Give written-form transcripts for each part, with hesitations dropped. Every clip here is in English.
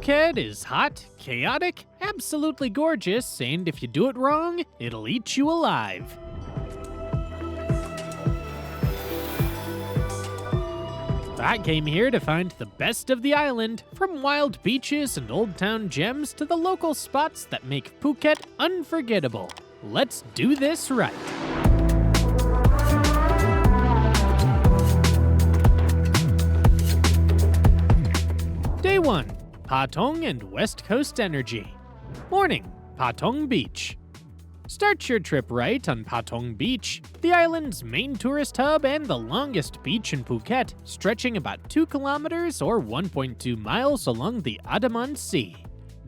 Phuket is hot, chaotic, absolutely gorgeous, and if you do it wrong, it'll eat you alive. I came here to find the best of the island, from wild beaches and old town gems to the local spots that make Phuket unforgettable. Let's do this right. Day 1. Patong and West Coast Energy. Morning, Patong Beach. Start your trip right on Patong Beach, the island's main tourist hub and the longest beach in Phuket, stretching about 2 kilometers or 1.2 miles along the Andaman Sea.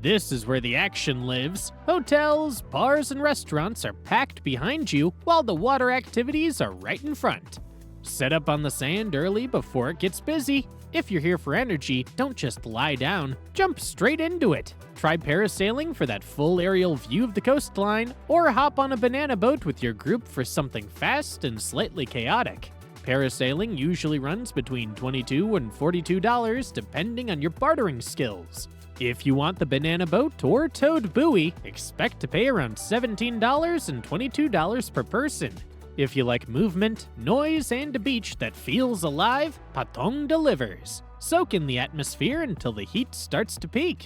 This is where the action lives. Hotels, bars, and restaurants are packed behind you, while the water activities are right in front. Set up on the sand early before it gets busy. If you're here for energy, don't just lie down, jump straight into it. Try parasailing for that full aerial view of the coastline, or hop on a banana boat with your group for something fast and slightly chaotic. Parasailing usually runs between $22 and $42 depending on your bartering skills. If you want the banana boat or towed buoy, expect to pay around $17 and $22 per person. If you like movement, noise, and a beach that feels alive, Patong delivers. Soak in the atmosphere until the heat starts to peak.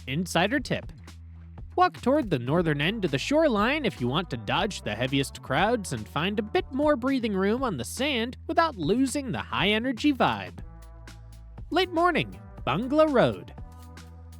Insider tip. Walk toward the northern end of the shoreline if you want to dodge the heaviest crowds and find a bit more breathing room on the sand without losing the high-energy vibe. Late morning, Bangla Road.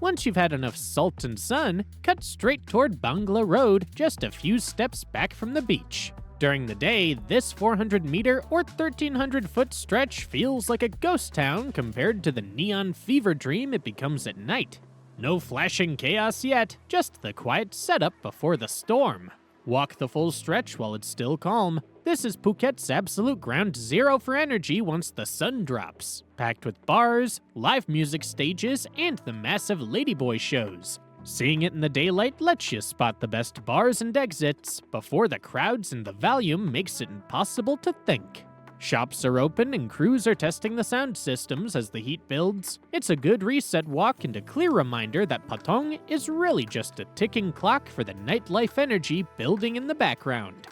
Once you've had enough salt and sun, cut straight toward Bangla Road, just a few steps back from the beach. During the day, this 400-meter or 1,300-foot stretch feels like a ghost town compared to the neon fever dream it becomes at night. No flashing chaos yet, just the quiet setup before the storm. Walk the full stretch while it's still calm. This is Phuket's absolute ground zero for energy once the sun drops, packed with bars, live music stages, and the massive ladyboy shows. Seeing it in the daylight lets you spot the best bars and exits before the crowds and the volume makes it impossible to think. Shops are open and crews are testing the sound systems as the heat builds. It's a good reset walk and a clear reminder that Patong is really just a ticking clock for the nightlife energy building in the background.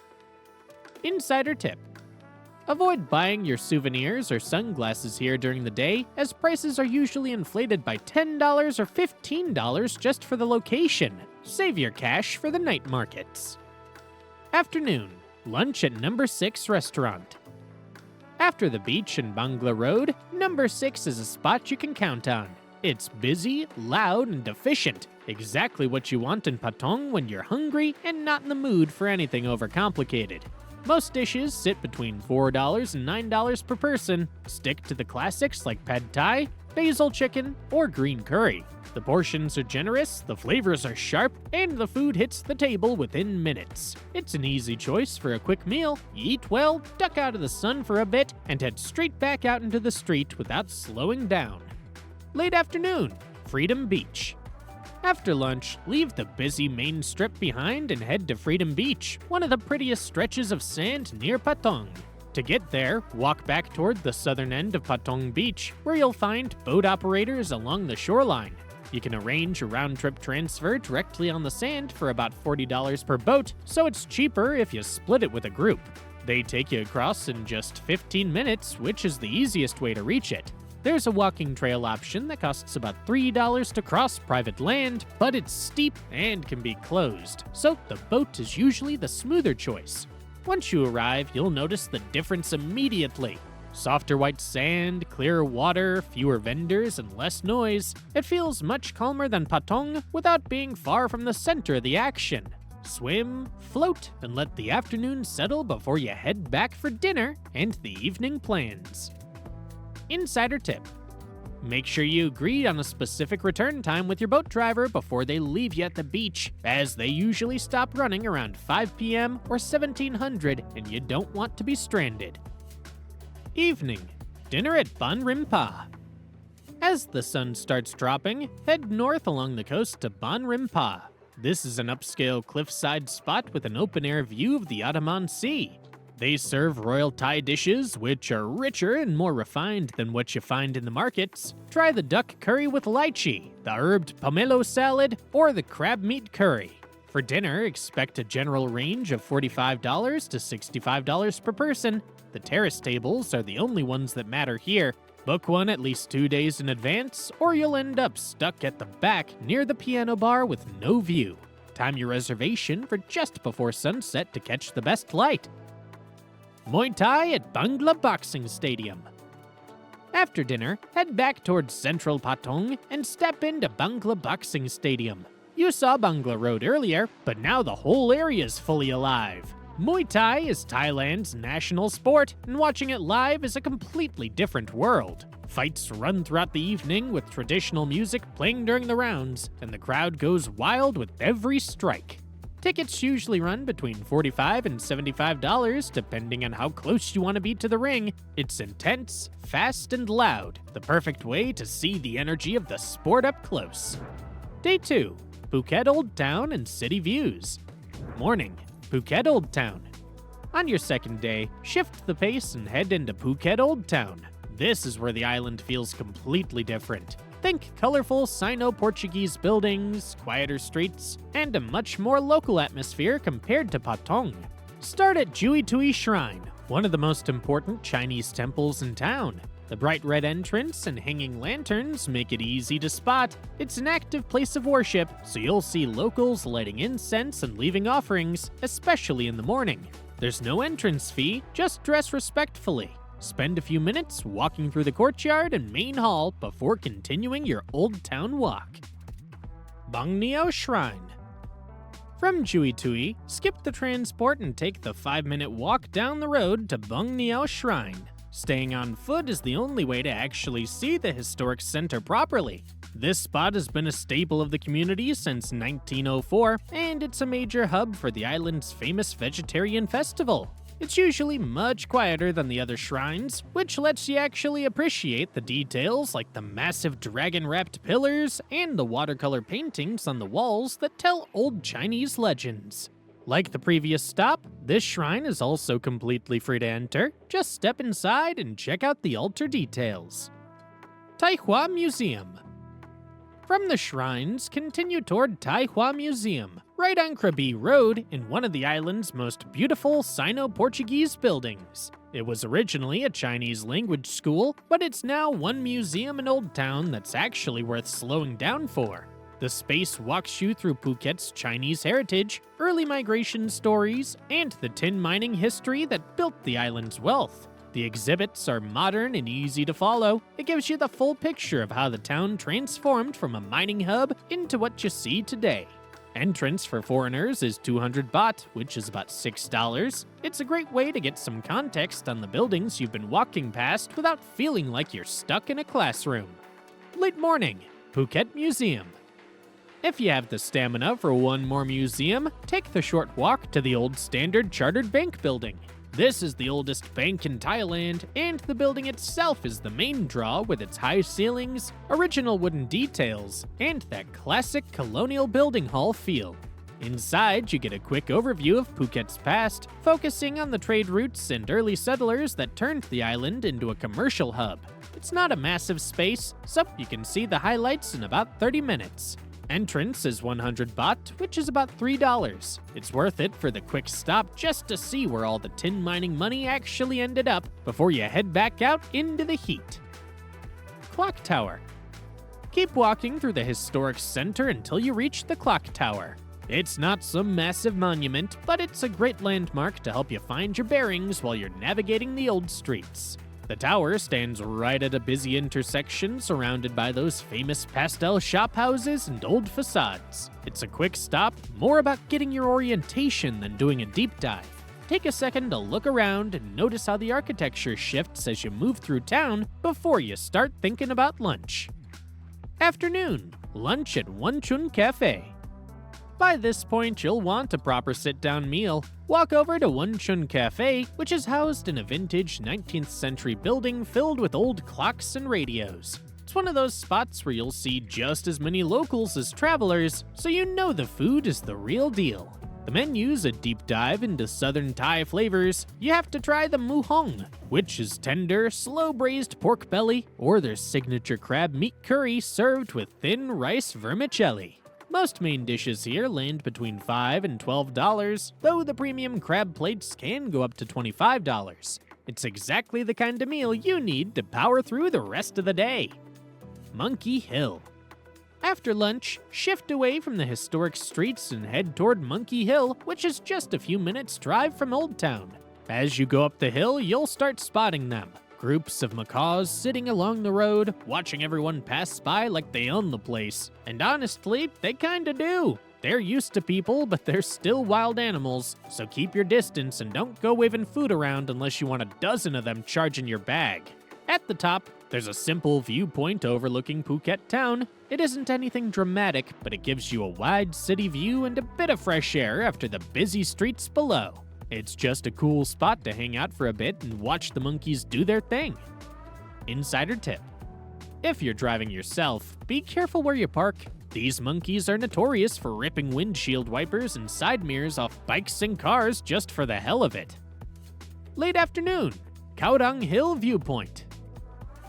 Insider tip. Avoid buying your souvenirs or sunglasses here during the day, as prices are usually inflated by $10 or $15 just for the location. Save your cash for the night markets. Afternoon, lunch at Number 6 restaurant. After the beach and Bangla Road, Number 6 is a spot you can count on. It's busy, loud, and efficient. Exactly what you want in Patong when you're hungry and not in the mood for anything overcomplicated. Most dishes sit between $4 and $9 per person. Stick to the classics like pad thai, basil chicken, or green curry. The portions are generous, the flavors are sharp, and the food hits the table within minutes. It's an easy choice for a quick meal. You eat well, duck out of the sun for a bit, and head straight back out into the street without slowing down. Late afternoon, Freedom Beach. After lunch, leave the busy main strip behind and head to Freedom Beach, one of the prettiest stretches of sand near Patong. To get there, walk back toward the southern end of Patong Beach, where you'll find boat operators along the shoreline. You can arrange a round-trip transfer directly on the sand for about $40 per boat, so it's cheaper if you split it with a group. They take you across in just 15 minutes, which is the easiest way to reach it. There's a walking trail option that costs about $3 to cross private land, but it's steep and can be closed, so the boat is usually the smoother choice. Once you arrive, you'll notice the difference immediately. Softer white sand, clearer water, fewer vendors, and less noise. It feels much calmer than Patong without being far from the center of the action. Swim, float, and let the afternoon settle before you head back for dinner and the evening plans. Insider tip. Make sure you agree on a specific return time with your boat driver before they leave you at the beach, as they usually stop running around 5 p.m. or 1700 and you don't want to be stranded. Evening, dinner at Ban Rimpa. As the sun starts dropping, head north along the coast to Ban Rimpa. This is an upscale cliffside spot with an open-air view of the Andaman Sea. They serve royal Thai dishes, which are richer and more refined than what you find in the markets. Try the duck curry with lychee, the herbed pomelo salad, or the crab meat curry. For dinner, expect a general range of $45 to $65 per person. The terrace tables are the only ones that matter here. Book one at least 2 days in advance, or you'll end up stuck at the back near the piano bar with no view. Time your reservation for just before sunset to catch the best light. Muay Thai at Bangla Boxing Stadium. After dinner, head back towards central Patong and step into Bangla Boxing Stadium. You saw Bangla Road earlier, but now the whole area is fully alive. Muay Thai is Thailand's national sport, and watching it live is a completely different world. Fights run throughout the evening with traditional music playing during the rounds, and the crowd goes wild with every strike. Tickets usually run between $45 and $75 depending on how close you want to be to the ring. It's intense, fast, and loud, the perfect way to see the energy of the sport up close. Day 2. Phuket Old Town and City Views. Morning. Phuket Old Town. On your second day, shift the pace and head into Phuket Old Town. This is where the island feels completely different. Think colorful Sino-Portuguese buildings, quieter streets, and a much more local atmosphere compared to Patong. Start at Jui Tui Shrine, one of the most important Chinese temples in town. The bright red entrance and hanging lanterns make it easy to spot. It's an active place of worship, so you'll see locals lighting incense and leaving offerings, especially in the morning. There's no entrance fee, just dress respectfully. Spend a few minutes walking through the courtyard and main hall before continuing your Old Town walk. Bang Neo Shrine. From Jui Tui, skip the transport and take the 5-minute walk down the road to Bang Neo Shrine. Staying on foot is the only way to actually see the historic center properly. This spot has been a staple of the community since 1904, and it's a major hub for the island's famous vegetarian festival. It's usually much quieter than the other shrines, which lets you actually appreciate the details like the massive dragon-wrapped pillars and the watercolor paintings on the walls that tell old Chinese legends. Like the previous stop, this shrine is also completely free to enter. Just step inside and check out the altar details. Tai Hua Museum. From the shrines, continue toward Tai Hua Museum, right on Krabi Road in one of the island's most beautiful Sino-Portuguese buildings. It was originally a Chinese language school, but it's now one museum in Old Town that's actually worth slowing down for. The space walks you through Phuket's Chinese heritage, early migration stories, and the tin mining history that built the island's wealth. The exhibits are modern and easy to follow. It gives you the full picture of how the town transformed from a mining hub into what you see today. Entrance for foreigners is 200 baht, which is about $6. It's a great way to get some context on the buildings you've been walking past without feeling like you're stuck in a classroom. Late morning, Phuket Museum. If you have the stamina for one more museum, take the short walk to the old Standard Chartered Bank building. This is the oldest bank in Thailand, and the building itself is the main draw with its high ceilings, original wooden details, and that classic colonial building hall feel. Inside, you get a quick overview of Phuket's past, focusing on the trade routes and early settlers that turned the island into a commercial hub. It's not a massive space, so you can see the highlights in about 30 minutes. Entrance is 100 baht, which is about $3. It's worth it for the quick stop just to see where all the tin mining money actually ended up before you head back out into the heat. Clock Tower. Keep walking through the historic center until you reach the clock tower. It's not some massive monument, but it's a great landmark to help you find your bearings while you're navigating the old streets. The tower stands right at a busy intersection surrounded by those famous pastel shop houses and old facades. It's a quick stop, more about getting your orientation than doing a deep dive. Take a second to look around and notice how the architecture shifts as you move through town before you start thinking about lunch. Afternoon, lunch at One Chun Cafe. By this point, you'll want a proper sit-down meal. Walk over to One Chun Cafe, which is housed in a vintage 19th century building filled with old clocks and radios. It's one of those spots where you'll see just as many locals as travelers, so you know the food is the real deal. The menu's a deep dive into southern Thai flavors. You have to try the mu hong, which is tender, slow-braised pork belly, or their signature crab meat curry served with thin rice vermicelli. Most main dishes here land between $5 and $12, though the premium crab plates can go up to $25. It's exactly the kind of meal you need to power through the rest of the day. Monkey Hill. After lunch, shift away from the historic streets and head toward Monkey Hill, which is just a few minutes' drive from Old Town. As you go up the hill, you'll start spotting them. Groups of macaws sitting along the road, watching everyone pass by like they own the place. And honestly, they kinda do. They're used to people, but they're still wild animals, so keep your distance and don't go waving food around unless you want a dozen of them charging your bag. At the top, there's a simple viewpoint overlooking Phuket Town. It isn't anything dramatic, but it gives you a wide city view and a bit of fresh air after the busy streets below. It's just a cool spot to hang out for a bit and watch the monkeys do their thing. Insider tip. If you're driving yourself, be careful where you park. These monkeys are notorious for ripping windshield wipers and side mirrors off bikes and cars just for the hell of it. Late afternoon, Kaurang Hill Viewpoint.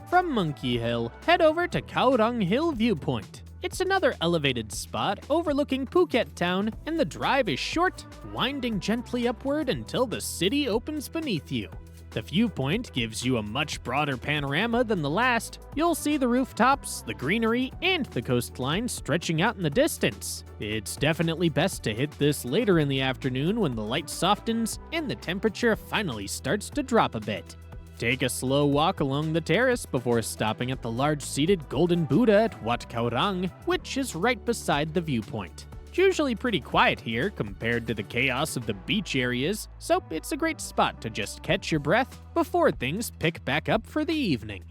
From Monkey Hill, head over to Kaurang Hill Viewpoint. It's another elevated spot overlooking Phuket Town, and the drive is short, winding gently upward until the city opens beneath you. The viewpoint gives you a much broader panorama than the last. You'll see the rooftops, the greenery, and the coastline stretching out in the distance. It's definitely best to hit this later in the afternoon when the light softens and the temperature finally starts to drop a bit. Take a slow walk along the terrace before stopping at the large seated golden Buddha at Wat Kaurang, which is right beside the viewpoint. It's usually pretty quiet here compared to the chaos of the beach areas, so it's a great spot to just catch your breath before things pick back up for the evening.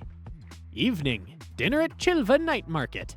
Evening, dinner at Chilva Night Market.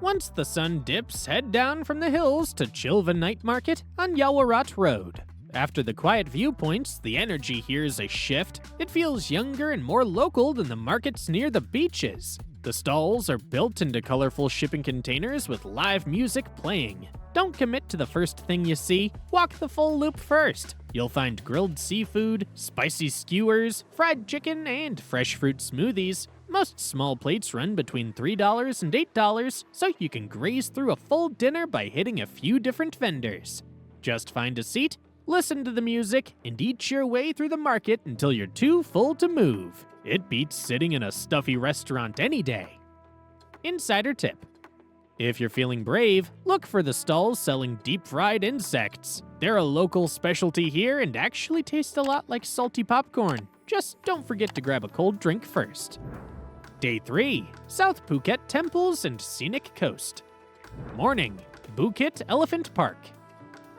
Once the sun dips, head down from the hills to Chilva Night Market on Yawarat Road. After the quiet viewpoints, the energy here is a shift. It feels younger and more local than the markets near the beaches. The stalls are built into colorful shipping containers with live music playing. Don't commit to the first thing you see, walk the full loop first. You'll find grilled seafood, spicy skewers, fried chicken, and fresh fruit smoothies. Most small plates run between $3 and $8, so you can graze through a full dinner by hitting a few different vendors. Just find a seat, listen to the music, and eat your way through the market until you're too full to move. It beats sitting in a stuffy restaurant any day. Insider tip. If you're feeling brave, look for the stalls selling deep-fried insects. They're a local specialty here and actually taste a lot like salty popcorn. Just don't forget to grab a cold drink first. Day 3, South Phuket Temples and Scenic Coast. Morning, Phuket Elephant Park.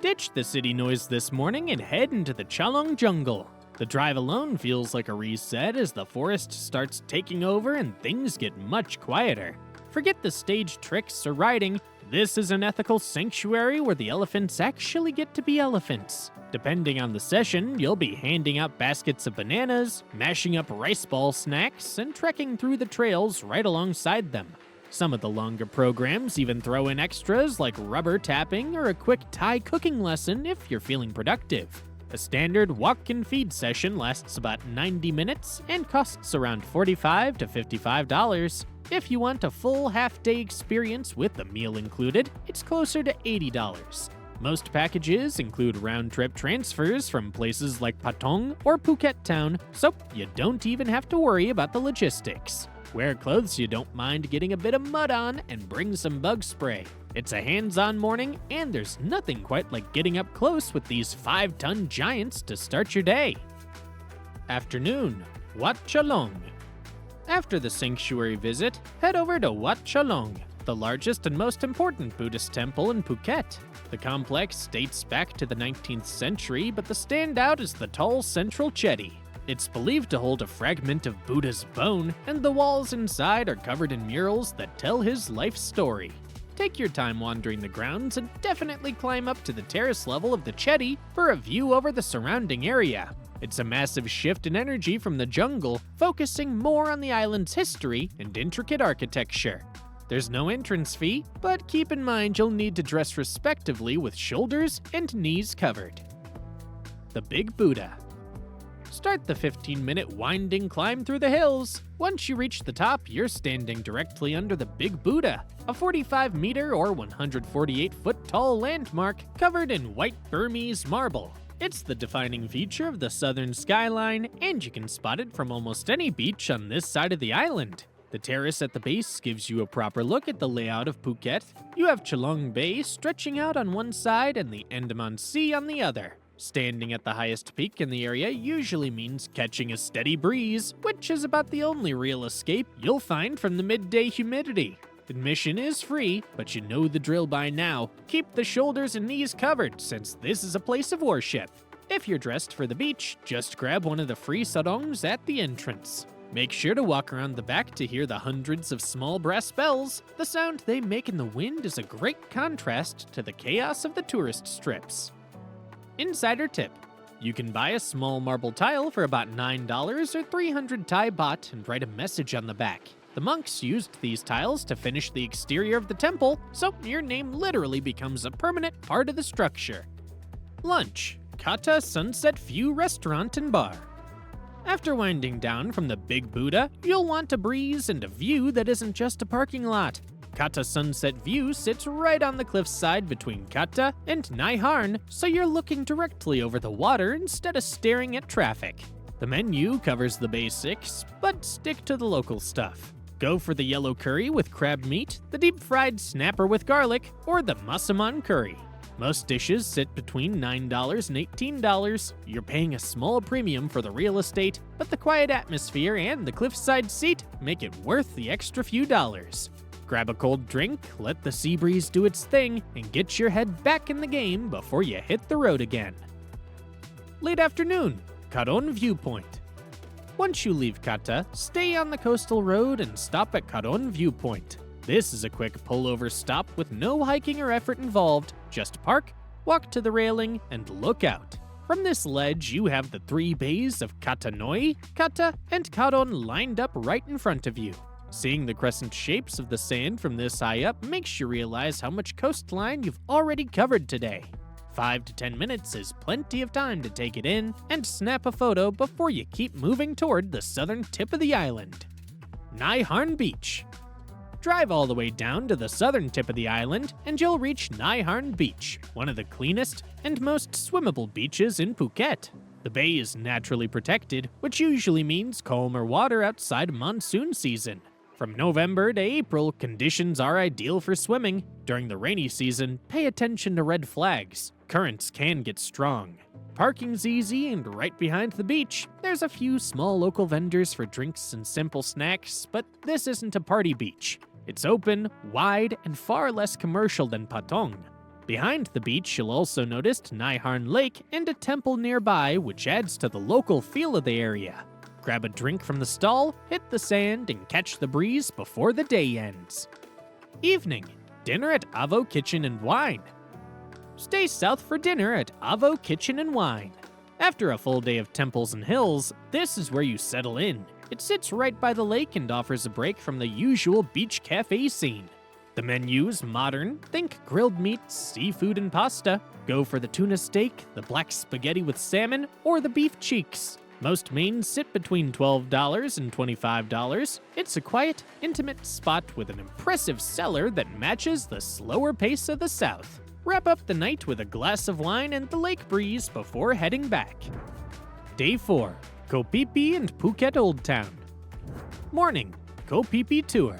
Ditch the city noise this morning and head into the Chalong jungle. The drive alone feels like a reset as the forest starts taking over and things get much quieter. Forget the stage tricks or riding. This is an ethical sanctuary where the elephants actually get to be elephants. Depending on the session, you'll be handing out baskets of bananas, mashing up rice ball snacks, and trekking through the trails right alongside them. Some of the longer programs even throw in extras like rubber tapping or a quick Thai cooking lesson if you're feeling productive. A standard walk and feed session lasts about 90 minutes and costs around $45 to $55. If you want a full half-day experience with the meal included, it's closer to $80. Most packages include round-trip transfers from places like Patong or Phuket Town, so you don't even have to worry about the logistics. Wear clothes you don't mind getting a bit of mud on and bring some bug spray. It's a hands-on morning, and there's nothing quite like getting up close with these 5-ton giants to start your day. Afternoon, Wat Chalong. After the sanctuary visit, head over to Wat Chalong, the largest and most important Buddhist temple in Phuket. The complex dates back to the 19th century, but the standout is the tall central jetty. It's believed to hold a fragment of Buddha's bone, and the walls inside are covered in murals that tell his life story. Take your time wandering the grounds and definitely climb up to the terrace level of the jetty for a view over the surrounding area. It's a massive shift in energy from the jungle, focusing more on the island's history and intricate architecture. There's no entrance fee, but keep in mind you'll need to dress respectively with shoulders and knees covered. The Big Buddha. Start the 15-minute winding climb through the hills. Once you reach the top, you're standing directly under the Big Buddha, a 45-meter or 148-foot tall landmark covered in white Burmese marble. It's the defining feature of the southern skyline, and you can spot it from almost any beach on this side of the island. The terrace at the base gives you a proper look at the layout of Phuket. You have Chalong Bay stretching out on one side and the Andaman Sea on the other. Standing at the highest peak in the area usually means catching a steady breeze, which is about the only real escape you'll find from the midday humidity. Admission is free, but you know the drill by now. Keep the shoulders and knees covered, since this is a place of worship. If you're dressed for the beach, just grab one of the free sarongs at the entrance. Make sure to walk around the back to hear the hundreds of small brass bells. The sound they make in the wind is a great contrast to the chaos of the tourist strips. Insider tip. You can buy a small marble tile for about $9 or 300 Thai baht and write a message on the back. The monks used these tiles to finish the exterior of the temple, so your name literally becomes a permanent part of the structure. Lunch. Kata Sunset View Restaurant and Bar. After winding down from the Big Buddha, you'll want a breeze and a view that isn't just a parking lot. Kata Sunset View sits right on the cliffside between Kata and Nai Harn, so you're looking directly over the water instead of staring at traffic. The menu covers the basics, but stick to the local stuff. Go for the yellow curry with crab meat, the deep-fried snapper with garlic, or the massaman curry. Most dishes sit between $9 and $18. You're paying a small premium for the real estate, but the quiet atmosphere and the cliffside seat make it worth the extra few dollars. Grab a cold drink, let the sea breeze do its thing, and get your head back in the game before you hit the road again. Late afternoon, Karon Viewpoint. Once you leave Kata, stay on the coastal road and stop at Karon Viewpoint. This is a quick pullover stop with no hiking or effort involved. Just park, walk to the railing, and look out. From this ledge, you have the three bays of Kata Noi, Kata, and Karon lined up right in front of you. Seeing the crescent shapes of the sand from this high up makes you realize how much coastline you've already covered today. 5 to 10 minutes is plenty of time to take it in and snap a photo before you keep moving toward the southern tip of the island. Nai Harn Beach. Drive all the way down to the southern tip of the island and you'll reach Nai Harn Beach, one of the cleanest and most swimmable beaches in Phuket. The bay is naturally protected, which usually means calmer water outside monsoon season. From November to April, conditions are ideal for swimming. During the rainy season, pay attention to red flags. Currents can get strong. Parking's easy, and right behind the beach, there's a few small local vendors for drinks and simple snacks, but this isn't a party beach. It's open, wide, and far less commercial than Patong. Behind the beach, you'll also notice Nai Harn Lake and a temple nearby, which adds to the local feel of the area. Grab a drink from the stall, hit the sand, and catch the breeze before the day ends. Evening. Dinner at Avo Kitchen and Wine. Stay south for dinner at Avo Kitchen and Wine. After a full day of temples and hills, this is where you settle in. It sits right by the lake and offers a break from the usual beach cafe scene. The menu's modern, think grilled meats, seafood, and pasta. Go for the tuna steak, the black spaghetti with salmon, or the beef cheeks. Most mains sit between $12 and $25. It's a quiet, intimate spot with an impressive cellar that matches the slower pace of the south. Wrap up the night with a glass of wine and the lake breeze before heading back. Day 4. Koh Phi Phi and Phuket Old Town. Morning. Koh Phi Phi Tour.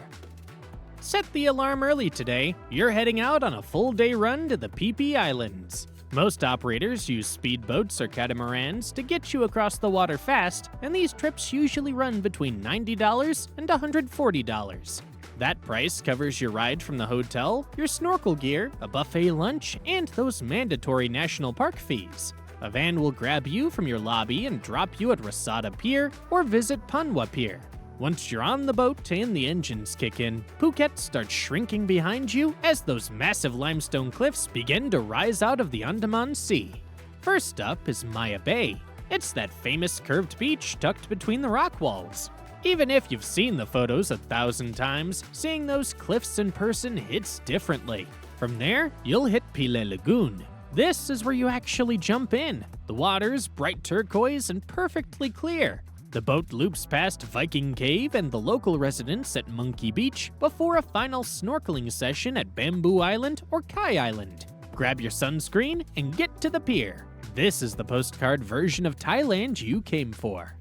Set the alarm early today. You're heading out on a full-day run to the Phi Phi Islands. Most operators use speedboats or catamarans to get you across the water fast, and these trips usually run between $90 and $140. That price covers your ride from the hotel, your snorkel gear, a buffet lunch, and those mandatory national park fees. A van will grab you from your lobby and drop you at Rasada Pier or visit Panwa Pier. Once you're on the boat and the engines kick in, Phuket starts shrinking behind you as those massive limestone cliffs begin to rise out of the Andaman Sea. First up is Maya Bay. It's that famous curved beach tucked between the rock walls. Even if you've seen the photos 1,000 times, seeing those cliffs in person hits differently. From there, you'll hit Pile Lagoon. This is where you actually jump in. The water's bright turquoise and perfectly clear. The boat loops past Viking Cave and the local residents at Monkey Beach before a final snorkeling session at Bamboo Island or Kai Island. Grab your sunscreen and get to the pier. This is the postcard version of Thailand you came for.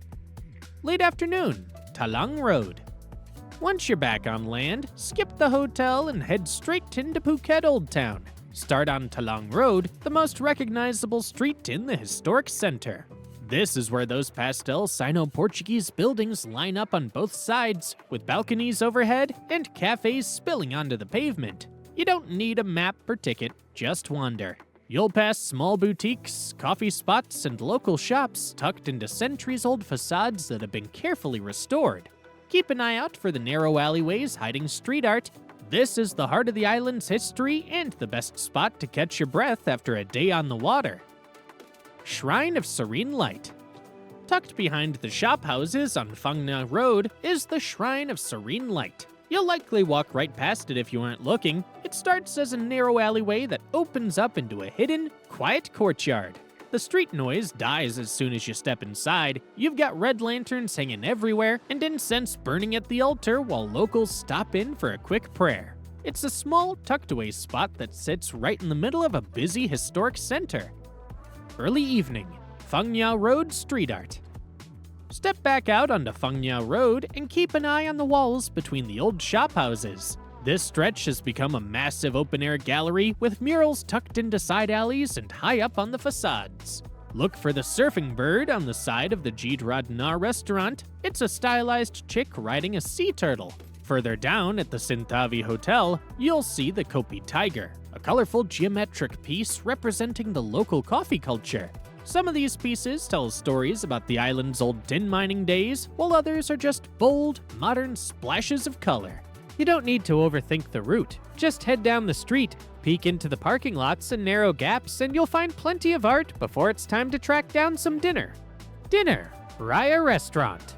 Late afternoon, Talang Road. Once you're back on land, skip the hotel and head straight into Phuket Old Town. Start on Talang Road, the most recognizable street in the historic center. This is where those pastel Sino-Portuguese buildings line up on both sides, with balconies overhead and cafes spilling onto the pavement. You don't need a map or ticket, just wander. You'll pass small boutiques, coffee spots, and local shops tucked into centuries-old facades that have been carefully restored. Keep an eye out for the narrow alleyways hiding street art. This is the heart of the island's history and the best spot to catch your breath after a day on the water. Shrine of Serene Light. Tucked behind the shop houses on Phang Nga Road is the Shrine of Serene Light. You'll likely walk right past it if you aren't looking. It starts as a narrow alleyway that opens up into a hidden, quiet courtyard. The street noise dies as soon as you step inside. You've got red lanterns hanging everywhere and incense burning at the altar while locals stop in for a quick prayer. It's a small, tucked-away spot that sits right in the middle of a busy historic center. Early evening, Phang Nga Road street art. Step back out onto Phang Nga Road and keep an eye on the walls between the old shop houses. This stretch has become a massive open-air gallery with murals tucked into side alleys and high up on the facades. Look for the surfing bird on the side of the Jidrat Na restaurant. It's a stylized chick riding a sea turtle. Further down at the Sintavi Hotel, you'll see the Kopi Tiger, a colorful geometric piece representing the local coffee culture. Some of these pieces tell stories about the island's old tin mining days, while others are just bold, modern splashes of color. You don't need to overthink the route. Just head down the street, peek into the parking lots and narrow gaps, and you'll find plenty of art before it's time to track down some dinner. Dinner, Raya Restaurant.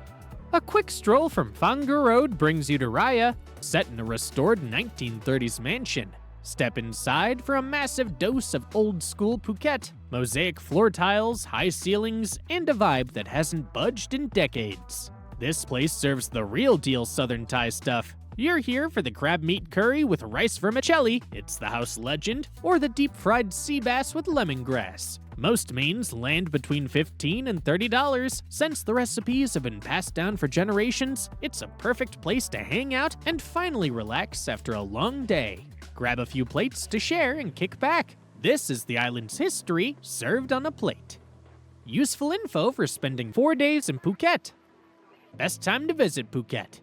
A quick stroll from Phang Nga Road brings you to Raya, set in a restored 1930s mansion. Step inside for a massive dose of old-school Phuket, mosaic floor tiles, high ceilings, and a vibe that hasn't budged in decades. This place serves the real-deal Southern Thai stuff. You're here for the crab meat curry with rice vermicelli, it's the house legend, or the deep-fried sea bass with lemongrass. Most mains land between $15 and $30. Since the recipes have been passed down for generations, it's a perfect place to hang out and finally relax after a long day. Grab a few plates to share and kick back. This is the island's history served on a plate. Useful info for spending 4 days in Phuket. Best time to visit Phuket.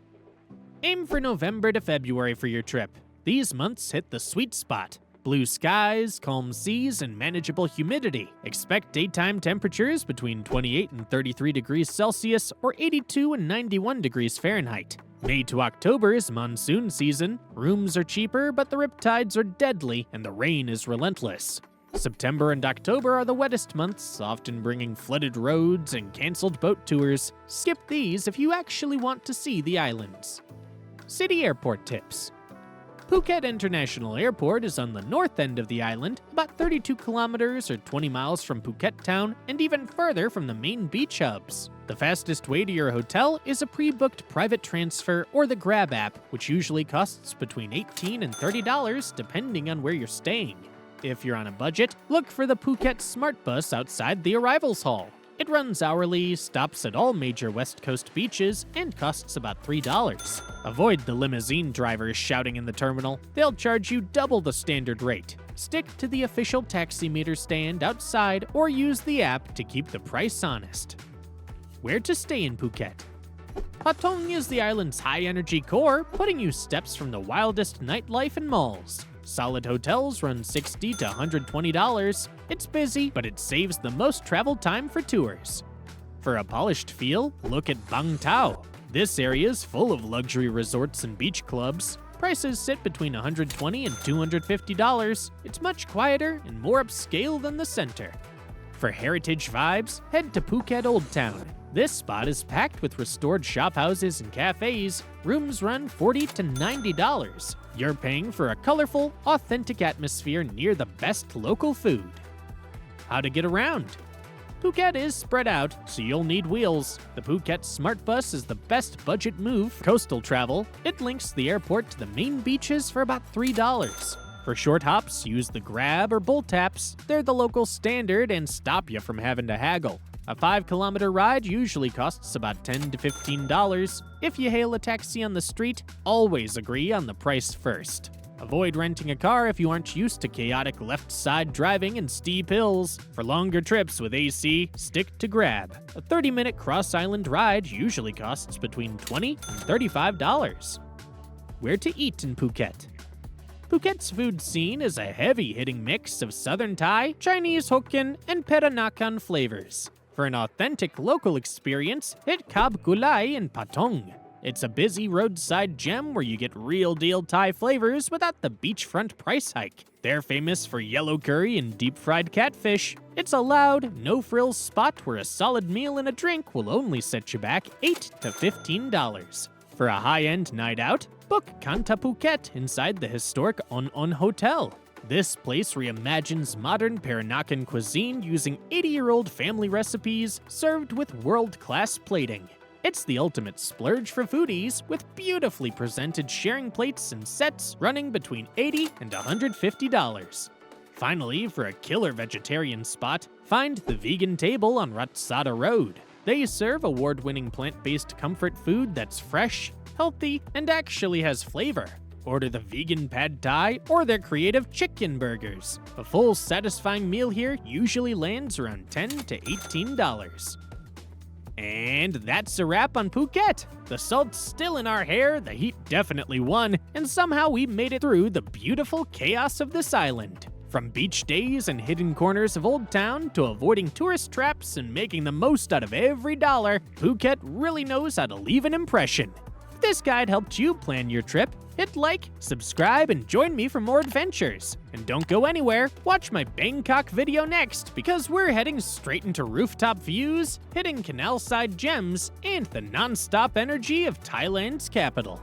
Aim for November to February for your trip. These months hit the sweet spot. Blue skies, calm seas, and manageable humidity. Expect daytime temperatures between 28 and 33 degrees Celsius or 82 and 91 degrees Fahrenheit. May to October is monsoon season. Rooms are cheaper, but the riptides are deadly and the rain is relentless. September and October are the wettest months, often bringing flooded roads and canceled boat tours. Skip these if you actually want to see the islands. City airport tips. Phuket International Airport is on the north end of the island, about 32 kilometers or 20 miles from Phuket Town, and even further from the main beach hubs. The fastest way to your hotel is a pre-booked private transfer or the Grab app, which usually costs between $18 and $30 depending on where you're staying. If you're on a budget, look for the Phuket Smart Bus outside the arrivals hall. It runs hourly, stops at all major West Coast beaches, and costs about $3. Avoid the limousine drivers shouting in the terminal. They'll charge you double the standard rate. Stick to the official taximeter stand outside or use the app to keep the price honest. Where to stay in Phuket? Patong is the island's high-energy core, putting you steps from the wildest nightlife and malls. Solid hotels run $60 to $120. It's busy, but it saves the most travel time for tours. For a polished feel, look at Bang Tao. This area is full of luxury resorts and beach clubs. Prices sit between $120 and $250. It's much quieter and more upscale than the center. For heritage vibes, head to Phuket Old Town. This spot is packed with restored shophouses and cafes. Rooms run $40 to $90. You're paying for a colorful, authentic atmosphere near the best local food. How to get around? Phuket is spread out, so you'll need wheels. The Phuket Smart Bus is the best budget move for coastal travel. It links the airport to the main beaches for about $3. For short hops, use the Grab or Bolt taps. They're the local standard and stop you from having to haggle. A 5-kilometer ride usually costs about $10 to $15. If you hail a taxi on the street, always agree on the price first. Avoid renting a car if you aren't used to chaotic left-side driving and steep hills. For longer trips with AC, stick to Grab. A 30-minute cross-island ride usually costs between $20 and $35. Where to eat in Phuket? Phuket's food scene is a heavy-hitting mix of Southern Thai, Chinese Hokkien, and Peranakan flavors. For an authentic local experience, hit Kab Gulai in Patong. It's a busy roadside gem where you get real-deal Thai flavors without the beachfront price hike. They're famous for yellow curry and deep-fried catfish. It's a loud, no-frills spot where a solid meal and a drink will only set you back $8 to $15. For a high-end night out, book Kanta Phuket inside the historic On On Hotel. This place reimagines modern Peranakan cuisine using 80-year-old family recipes served with world-class plating. It's the ultimate splurge for foodies, with beautifully presented sharing plates and sets running between $80 and $150. Finally, for a killer vegetarian spot, find the Vegan Table on Ratsada Road. They serve award-winning plant-based comfort food that's fresh, healthy, and actually has flavor. Order the vegan pad thai or their creative chicken burgers. A full satisfying meal here usually lands around $10 to $18. And that's a wrap on Phuket. The salt's still in our hair, the heat definitely won, and somehow we made it through the beautiful chaos of this island. From beach days and hidden corners of Old Town to avoiding tourist traps and making the most out of every dollar, Phuket really knows how to leave an impression. If this guide helped you plan your trip, hit like, subscribe, and join me for more adventures. And don't go anywhere, watch my Bangkok video next, because we're heading straight into rooftop views, hitting canal-side gems, and the non-stop energy of Thailand's capital.